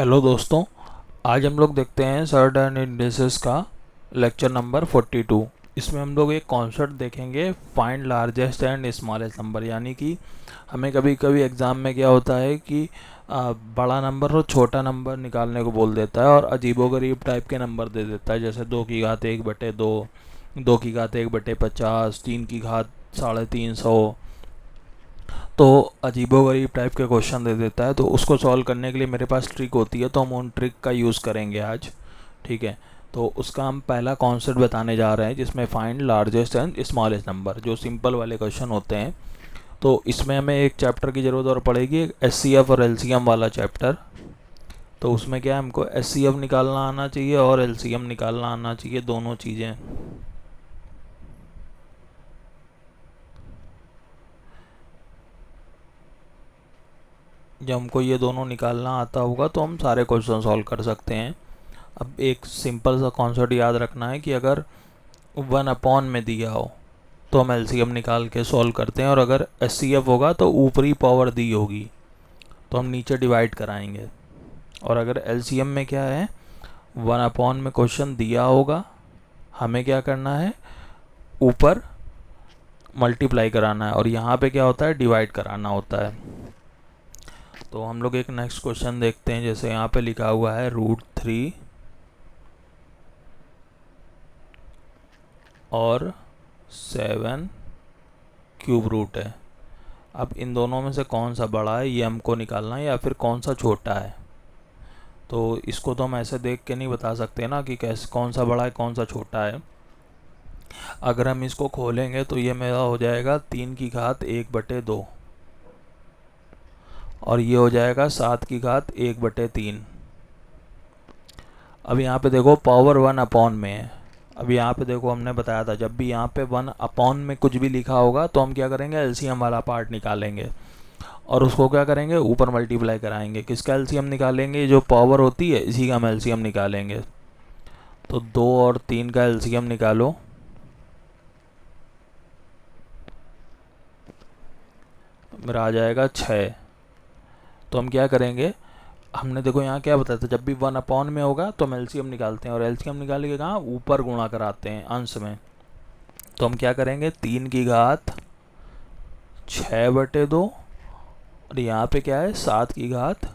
Hello दोस्तों, आज हम लोग देखते हैं सर्टेन इंडिसेस का लेक्चर नंबर 42। इसमें हम लोग एक कॉन्सेप्ट देखेंगे, find largest and smallest number. यानी कि हमें कभी कभी एग्ज़ाम में क्या होता है कि बड़ा नंबर और छोटा नंबर निकालने को बोल देता है और अजीबोगरीब टाइप के नंबर दे देता है, जैसे 2 की घात 1/2, 2 की घात 1/50, 3 की घात 350। तो अजीबोगरीब टाइप के क्वेश्चन दे देता है। तो उसको सॉल्व करने के लिए मेरे पास ट्रिक होती है, तो हम उन ट्रिक का यूज़ करेंगे आज। ठीक है, तो उसका हम पहला कॉन्सेप्ट बताने जा रहे हैं, जिसमें find largest and smallest number, जो सिंपल वाले क्वेश्चन होते हैं। तो इसमें हमें एक चैप्टर की ज़रूरत और पड़ेगी, SCF और LCM वाला चैप्टर। तो उसमें क्या है, हमको SCF निकालना आना चाहिए और LCM निकालना आना चाहिए, दोनों चीज़ें। जब हमको ये दोनों निकालना आता होगा तो हम सारे क्वेश्चन सॉल्व कर सकते हैं। अब एक सिंपल सा कॉन्सेप्ट याद रखना है कि अगर 1/, में दिया हो तो हम LCM निकाल के सॉल्व करते हैं, और अगर SCF होगा तो ऊपरी पावर दी होगी तो हम नीचे डिवाइड कराएंगे। और अगर LCM में क्या है, 1/, में क्वेश्चन दिया होगा, हमें क्या करना है, ऊपर मल्टीप्लाई कराना है, और यहाँ पे क्या होता है, डिवाइड कराना होता है। तो हम लोग एक नेक्स्ट क्वेश्चन देखते हैं। जैसे यहाँ पे लिखा हुआ है √3 और 7 क्यूब रूट है। अब इन दोनों में से कौन सा बड़ा है ये हमको निकालना है, या फिर कौन सा छोटा है। तो इसको तो हम ऐसे देख के नहीं बता सकते ना कि कैसे कौन सा बड़ा है कौन सा छोटा है। अगर हम इसको खोलेंगे तो ये मेरा हो जाएगा 3 की घात 1/2, और ये हो जाएगा 7 की घात 1/3। अब यहाँ पे देखो पावर 1/, में है। अब यहाँ पे देखो, हमने बताया था जब भी यहाँ पे 1/, में कुछ भी लिखा होगा तो हम क्या करेंगे, LCM वाला पार्ट निकालेंगे और उसको क्या करेंगे, ऊपर मल्टीप्लाई कराएंगे। किसका LCM निकालेंगे, जो पावर होती है इसी का हम LCM निकालेंगे। तो 2 और 3 का LCM निकालो। मेरा आ जाएगा 6। तो हम क्या करेंगे, हमने देखो यहाँ क्या बताया था, जब भी 1/, में होगा तो हम LCM निकालते हैं, और LCM निकाल के कहाँ, ऊपर गुणा कराते हैं अंश में। तो हम क्या करेंगे, 3 की घात 6/2, और यहाँ पे क्या है, 7 की घात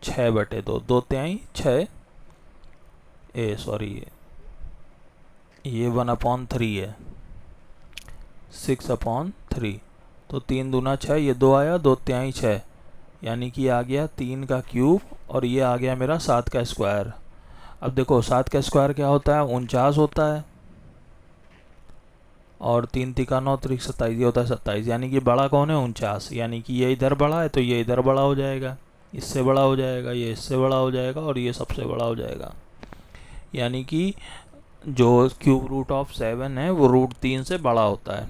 6/2, 2/6। सॉरी, ये 1/3 है, 6/3। तो 3×2 = 6, ये 2 आया, 2×3 = 6, यानी कि आ गया 3 का क्यूब, और ये आ गया मेरा 7 का स्क्वायर। अब देखो 7 का स्क्वायर क्या होता है, 49 होता है, और 3×3 = 9, 3×27, ये होता है 27। यानी कि बड़ा कौन है, 49। यानी कि ये इधर बड़ा है तो ये इधर बड़ा हो जाएगा, इससे बड़ा हो जाएगा, ये इससे बड़ा हो जाएगा, और ये सबसे बड़ा हो जाएगा। यानी कि जो क्यूब रूट ऑफ 7 है वो √3 से बड़ा होता है।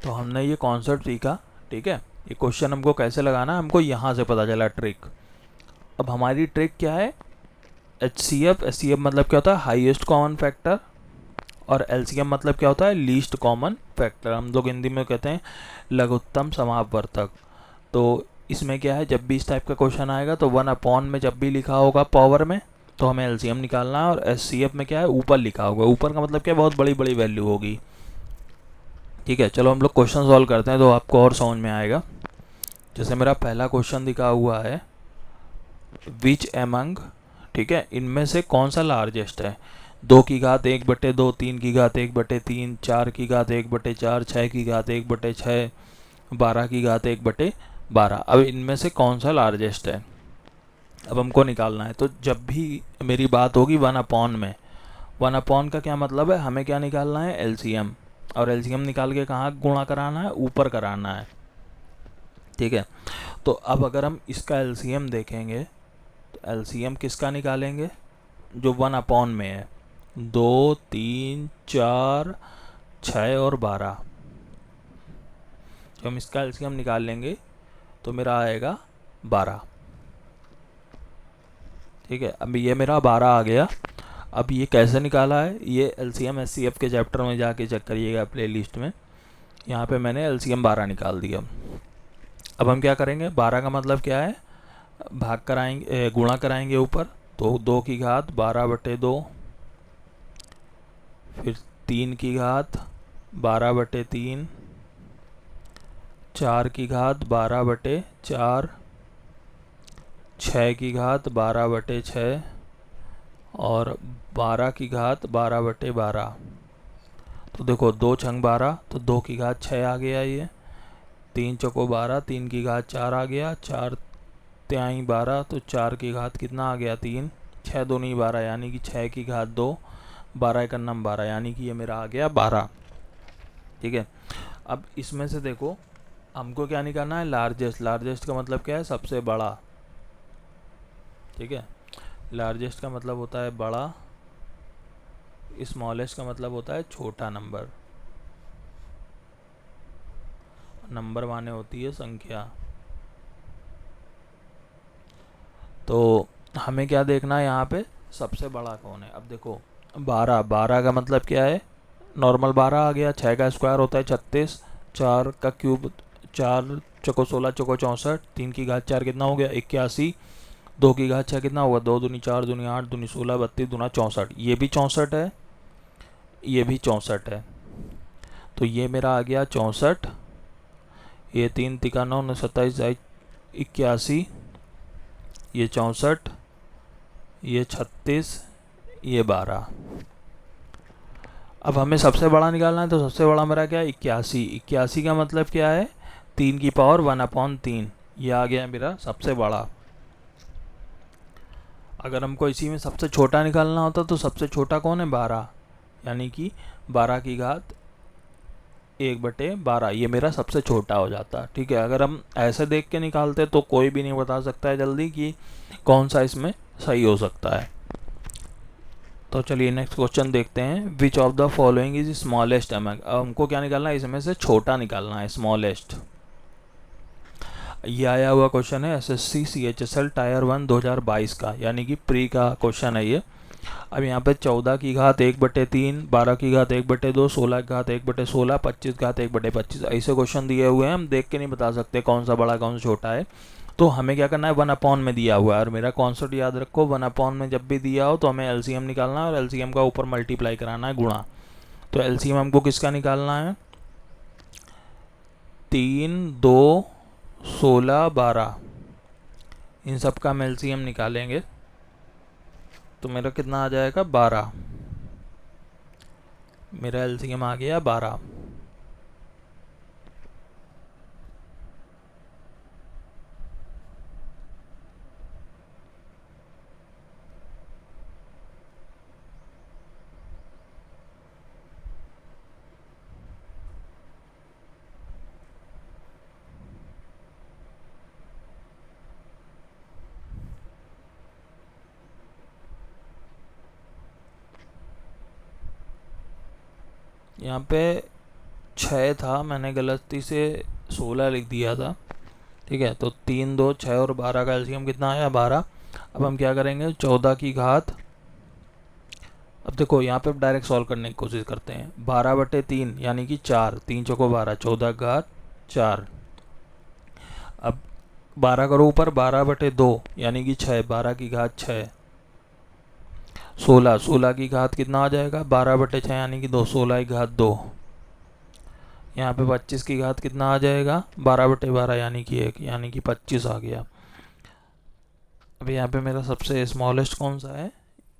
तो हमने ये कॉन्सेप्ट सीखा। ठीक है, ये क्वेश्चन हमको कैसे लगाना है, हमको यहाँ से पता चला ट्रिक। अब हमारी ट्रिक क्या है, HCF मतलब क्या होता है, हाईएस्ट कॉमन फैक्टर, और LCM मतलब क्या होता है, लीस्ट कॉमन फैक्टर। हम लोग हिंदी में कहते हैं लघुत्तम समापवर्तक। तो इसमें क्या है, जब भी इस टाइप का क्वेश्चन आएगा तो 1/, में जब भी लिखा होगा पावर में तो हमें LCM निकालना है, और SCF में क्या है, ऊपर लिखा होगा। ऊपर का मतलब क्या, बहुत बड़ी बड़ी वैल्यू होगी। ठीक है, चलो हम लोग क्वेश्चन सॉल्व करते हैं तो आपको और समझ में आएगा। जैसे मेरा पहला क्वेश्चन दिखा हुआ है, विच एमंग, ठीक है, इनमें से कौन सा लार्जेस्ट है। 2 की घात 1/2, 3 की घात 1/3, 4 की घात 1/4, 6 की घात 1/6, 12 की घात 1/12। अब इनमें से कौन सा लार्जेस्ट है, अब हमको निकालना है। तो जब भी मेरी बात होगी 1/, में 1/, का क्या मतलब है, हमें क्या निकालना है, LCM, और LCM निकाल के कहाँ गुणा कराना है, ऊपर कराना है। ठीक है, तो अब अगर हम इसका LCM देखेंगे तो LCM किसका निकालेंगे, जो 1/, में है, 2, 3, 4, 6 और 12। जब हम इसका LCM निकाल लेंगे तो मेरा आएगा 12। ठीक है, अब ये मेरा 12 आ गया। अब ये कैसे निकाला है, ये LCM SCF के चैप्टर में जाके चेक करिएगा प्ले लिस्ट में। यहाँ पे मैंने LCM 12 निकाल दिया। अब हम क्या करेंगे, 12 का मतलब क्या है, भाग कराएंगे, गुणा कराएंगे ऊपर, तो 2 की घात 12/2, फिर 3 की घात 12/3, 4 की घात 12/4, 6 की घात 12/6 और 12 की घात 12/12। तो देखो 2 छंग 12, तो 2 की घात 6 आ गया ये, 3 चौको 12, 3 की घात 4 आ गया, 4 त्याई 12, तो 4 की घात कितना आ गया 3, 6 दूनी 12 यानी कि 6 की घात 2, 12 एक अन्नम 12 यानी कि ये मेरा आ गया 12। ठीक है, अब इसमें से देखो हमको क्या निकालना है, लार्जेस्ट। लार्जेस्ट का मतलब क्या है, सबसे बड़ा। ठीक है, लार्जेस्ट का मतलब होता है बड़ा, स्मॉलेस्ट का मतलब होता है छोटा नंबर। नंबर माने होती है संख्या। तो हमें क्या देखना है यहाँ पे, सबसे बड़ा कौन है। अब देखो 12, 12 का मतलब क्या है, नॉर्मल 12 आ गया। 6 का स्क्वायर होता है 36, 4 का क्यूब 4 चौको 16 चौको 64, 3 की घात 4 कितना हो गया 81, 2 की घात 6 कितना होगा 2 दूनी 4 दूनी 8 दूनी 16 32 दूना 64, ये भी 64 है, ये भी 64 है। तो ये मेरा आ गया 64, ये 3 तिका 9 27 81, ये 64, ये 36, ये 12। अब हमें सबसे बड़ा निकालना है, तो सबसे बड़ा मेरा क्या है 81। 81 का मतलब क्या है, 3 की पावर 1/3, ये आ गया मेरा सबसे बड़ा। अगर हमको इसी में सबसे छोटा निकालना होता तो सबसे छोटा कौन है 12, यानी कि 12 की घात 1/12, ये मेरा सबसे छोटा हो जाता। ठीक है, अगर हम ऐसे देख के निकालते तो कोई भी नहीं बता सकता है जल्दी कि कौन सा इसमें सही हो सकता है। तो चलिए नेक्स्ट क्वेश्चन देखते हैं, विच of the following is smallest among. अब हमको क्या निकालना है, इसमें से छोटा निकालना है, स्मॉलेस्ट। ये आया हुआ क्वेश्चन है SSC CHSL टायर 1 2022 का, यानी कि प्री का क्वेश्चन है ये। अब यहाँ पे 14 की घात 1/3, 12 की घात 1/2, 16 की घात 1/16, 25 की घात 1/25, ऐसे क्वेश्चन दिए हुए हैं। हम देख के नहीं बता सकते कौन सा बड़ा कौन सा छोटा है। तो हमें क्या करना है, 1/, में दिया हुआ है, और मेरा कॉन्सेप्ट याद रखो, 1/, में जब भी दिया हो तो हमें LCM निकालना है, और LCM का ऊपर मल्टीप्लाई कराना है, गुणा। तो LCM हमको किसका निकालना है, 3 2 16 12, इन सब का हम LCM निकालेंगे तो मेरा कितना आ जाएगा 12। मेरा LCM आ गया 12। यहाँ पे 6 था, मैंने गलती से 16 लिख दिया था। ठीक है, तो 3 2 6 और 12 का LCM कितना आया 12। अब हम क्या करेंगे, 14 की घात, अब देखो यहाँ पे डायरेक्ट सॉल्व करने की कोशिश करते हैं, 12/3 यानी कि 4, 3 चौको 12, 14 की घात 4। अब 12 करो ऊपर, 12/2 यानी कि 6, 12 की घात 6, 16, 16 की घात कितना आ जाएगा 12/6 यानी कि 2, 16 की घात 2। यहाँ पे 25 की घात कितना आ जाएगा 12/12 यानी कि 1, यानी कि 25 आ गया। अब यहाँ पे मेरा सबसे स्मॉलेस्ट कौन सा है,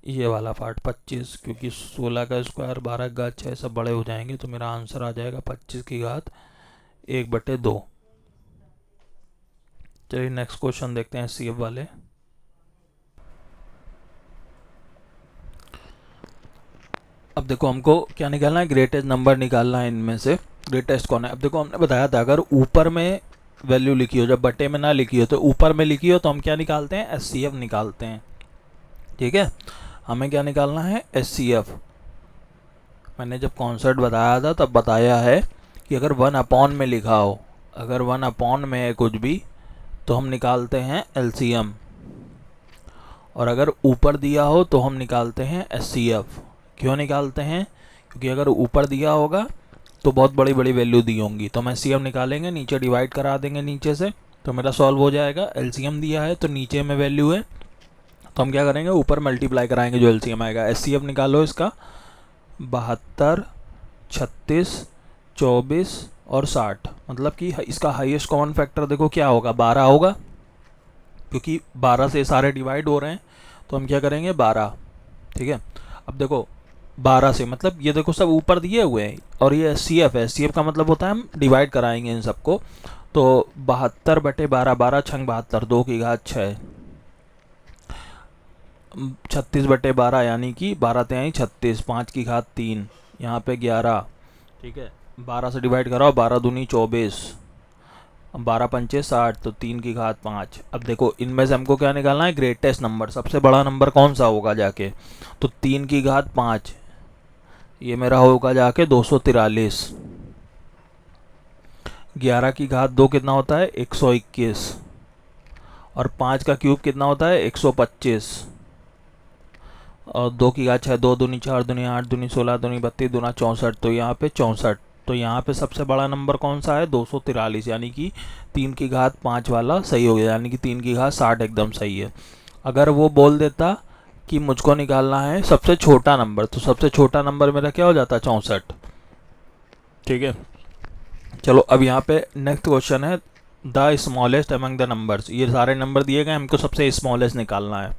ये वाला पार्ट 25, क्योंकि 16 का स्क्वायर 12 की घात 6 सब बड़े हो जाएंगे, तो मेरा आंसर आ जाएगा 25 की घात 1/2। चलिए नेक्स्ट क्वेश्चन देखते हैं SCF वाले। अब देखो हमको क्या निकालना है, ग्रेटेस्ट नंबर निकालना है, इनमें से ग्रेटेस्ट कौन है। अब देखो हमने बताया था अगर ऊपर में वैल्यू लिखी हो, जब बटे में ना लिखी हो तो ऊपर में लिखी हो तो हम क्या निकालते हैं, SCF निकालते हैं। ठीक है, हमें क्या निकालना है SCF। मैंने जब कॉन्सेप्ट बताया था तब बताया है कि अगर 1/, में लिखा हो, अगर 1/, में है कुछ भी तो हम निकालते हैं LCM, और अगर ऊपर दिया हो तो हम निकालते हैं SCF। क्यों निकालते हैं, क्योंकि अगर ऊपर दिया होगा तो बहुत बड़ी बड़ी वैल्यू दी होंगी, तो हम SCF निकालेंगे, नीचे डिवाइड करा देंगे नीचे से, तो मेरा सॉल्व हो जाएगा। एलसीएम दिया है तो नीचे में वैल्यू है, तो हम क्या करेंगे, ऊपर मल्टीप्लाई कराएंगे जो एलसीएम आएगा। एचसीएफ निकालो इसका, 72, 36, 24 और 60, मतलब कि इसका हाईएस्ट कॉमन फैक्टर देखो क्या होगा, 12 होगा, क्योंकि 12 से सारे डिवाइड हो रहे हैं, तो हम क्या करेंगे 12। ठीक है, अब देखो 12 से मतलब ये देखो सब ऊपर दिए हुए हैं, और ये एचसीएफ है, एचसीएफ का मतलब होता है हम डिवाइड कराएंगे इन सबको। तो 72/12, 12 छंग 72, 2 की घात 6, 36/12 यानी कि 12 तेई 36, 5 की घात 3, यहाँ पे 11। ठीक है, 12 से डिवाइड कराओ, 12 दूनी 24, 12 पंचे 60, तो 3 की घात 5। अब देखो इनमें से हमको क्या निकालना है, ग्रेटेस्ट नंबर, सबसे बड़ा नंबर कौन सा होगा जाके, तो 3 की घात 5, ये मेरा होगा जाके 243। 11 की घात 2 कितना होता है, 121, और 5 का क्यूब कितना होता है, 125, और 2 की घात 6, 2 दूनी 4 दूनी 8 दूनी 16 दूनी 32 दूना 64, तो यहाँ पे 64। तो यहाँ पे सबसे बड़ा नंबर कौन सा है, 243, यानी कि 3 की घात 5 वाला सही हो गया, यानी कि 3 की घात 60 एकदम सही है। अगर वो बोल देता कि मुझको निकालना है सबसे छोटा नंबर, तो सबसे छोटा नंबर मेरा क्या हो जाता, 64। ठीक है, चलो अब यहाँ पे नेक्स्ट क्वेश्चन है, the smallest among the numbers. ये सारे नंबर दिए गए, हमको सबसे स्मॉलेस्ट निकालना है।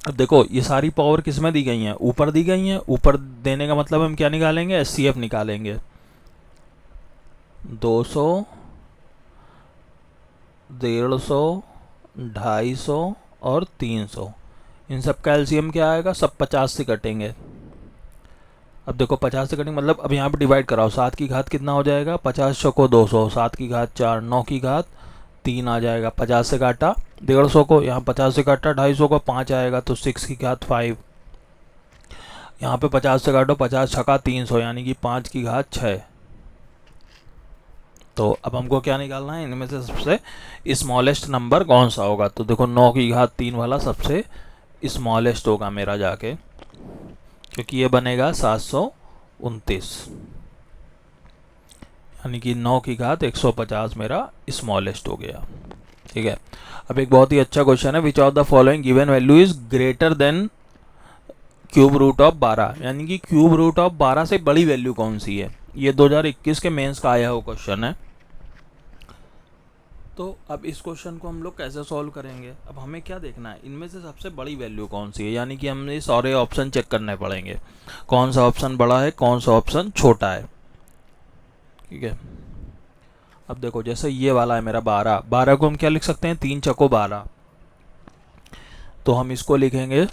अब देखो ये सारी पावर किस में दी गई हैं, ऊपर दी गई हैं। ऊपर देने का मतलब हम क्या निकालेंगे, एचसीएफ निकालेंगे। 200, 150, 250 और 300, इन सब का एलसीएम क्या आएगा, सब 50 से कटेंगे। अब देखो 50 से कटेंगे मतलब अब यहाँ पे डिवाइड कराओ, 7 की घात कितना हो जाएगा, 50 चौको 200, 7 की घात 4, 9 की घात 3 आ जाएगा। 50 से काटा 150 को, यहाँ 50 से काटा 250 को, 5 आएगा, तो 6 की घात 5। यहाँ पे 50 से काटो, 50 छका 300, यानी कि 5 की घात 6। तो अब हमको क्या निकालना है, इनमें से सबसे स्मॉलेस्ट नंबर कौन सा होगा। तो देखो 9 की घात 3 वाला सबसे स्मॉलेस्ट होगा मेरा जाके, क्योंकि ये बनेगा 729, यानी कि 9 की घात 150 मेरा स्मॉलेस्ट हो गया। ठीक है, अब एक बहुत ही अच्छा क्वेश्चन है, which of the following given value is greater than cube root of 12, यानी कि क्यूब रूट ऑफ 12 से बड़ी वैल्यू कौन सी है। ये 2021 के मेंस का आया हुआ क्वेश्चन है। तो अब इस क्वेश्चन को हम लोग कैसे सॉल्व करेंगे, अब हमें क्या देखना है, इनमें से सबसे बड़ी वैल्यू कौन सी है, यानी कि हमें सारे ऑप्शन चेक करने पड़ेंगे, कौन सा ऑप्शन बड़ा है कौन सा ऑप्शन छोटा है। ठीक है, अब देखो जैसे ये वाला है मेरा 12, 12 को हम क्या लिख सकते हैं, 3 चको 12, तो हम इसको लिखेंगे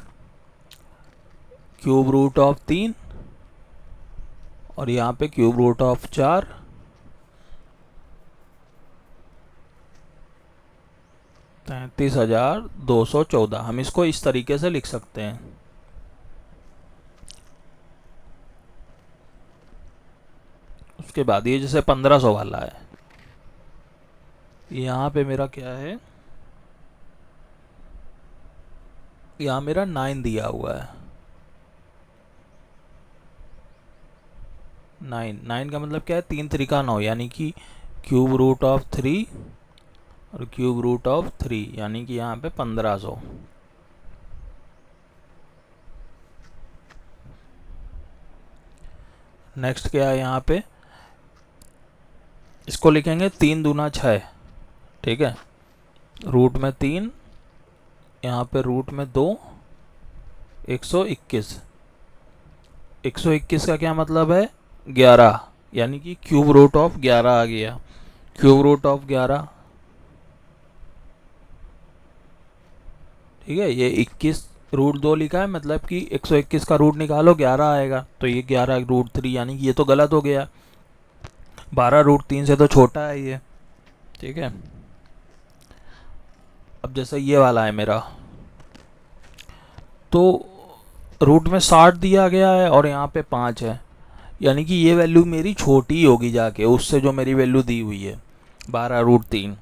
क्यूब रूट ऑफ 3, और यहाँ पे क्यूब रूट ऑफ 4, 33,214, हम इसको इस तरीके से लिख सकते हैं। उसके बाद ये जैसे 1500 वाला है, यहाँ पे मेरा क्या है, यहाँ मेरा 9 दिया हुआ है। 9 का मतलब क्या है, 3 3 9, यानी कि क्यूब रूट ऑफ 3 और क्यूब रूट ऑफ 3, यानी कि यहाँ पे 1500। नेक्स्ट क्या है, यहाँ पे इसको लिखेंगे 3 दूना 6। ठीक है, रूट में 3, यहाँ पे रूट में 2, 121। 121 का क्या मतलब है, 11, यानी कि क्यूब रूट ऑफ 11 आ गया। क्यूब रूट ऑफ 11, ठीक है, ये 21 रूट 2 लिखा है, मतलब कि 121 का रूट निकालो 11 आएगा, तो ये 11 रूट 3, यानी कि ये तो गलत हो गया, 12 रूट 3 से तो छोटा है ये। ठीक है, अब जैसे ये वाला है मेरा, तो रूट में 60 दिया गया है और यहाँ पे 5 है, यानी कि ये वैल्यू मेरी छोटी होगी जाके उससे जो मेरी वैल्यू दी हुई है 12 रूट 3।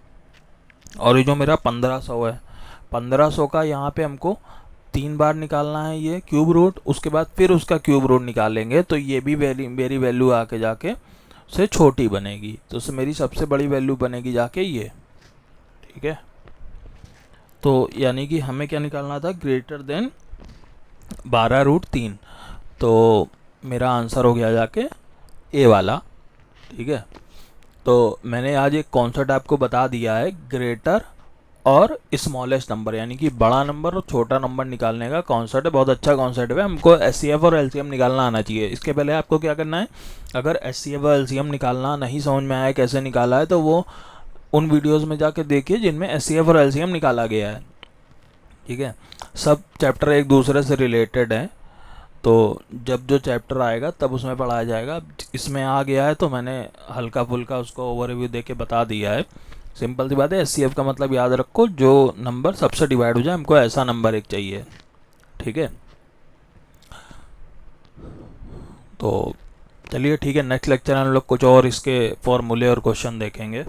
और ये जो मेरा 1500 है, 1500 का यहाँ पे हमको 3 बार निकालना है ये क्यूब रूट, उसके बाद फिर उसका क्यूब रूट निकालेंगे, तो ये भी मेरी वैल्यू आके जाके से छोटी बनेगी, तो उससे मेरी सबसे बड़ी वैल्यू बनेगी जाके ये। ठीक है। तो यानी कि हमें क्या निकालना था, ग्रेटर देन 12√3। तो मेरा आंसर हो गया जाके ए वाला, ठीक है। तो मैंने आज एक कॉन्सेप्ट आपको बता दिया है, ग्रेटर और स्मॉलेस्ट नंबर, यानी कि बड़ा नंबर और छोटा नंबर निकालने का कॉन्सेप्ट है। बहुत अच्छा कॉन्सेप्ट है। हमको एचसीएफ और एलसीएम निकालना आना चाहिए। इसके पहले आपको क्या करना है, अगर एचसीएफ और एलसीएम निकालना नहीं समझ में आया कैसे निकाला है, तो वो उन वीडियोज़ में जाके देखिए जिनमें एचसीएफ और एलसीएम निकाला गया है, ठीक है। सब चैप्टर एक दूसरे से रिलेटेड हैं, तो जब जो चैप्टर आएगा तब उसमें पढ़ाया जाएगा। इसमें आ गया है तो मैंने हल्का फुल्का उसको ओवरव्यू दे के बता दिया है। सिंपल सी बात है, एचसीएफ का मतलब याद रखो, जो नंबर सबसे डिवाइड हो जाए, हमको ऐसा नंबर एक चाहिए, ठीक है। तो चलिए ठीक है, नेक्स्ट लेक्चर हम लोग कुछ और इसके फॉर्मूले और क्वेश्चन देखेंगे।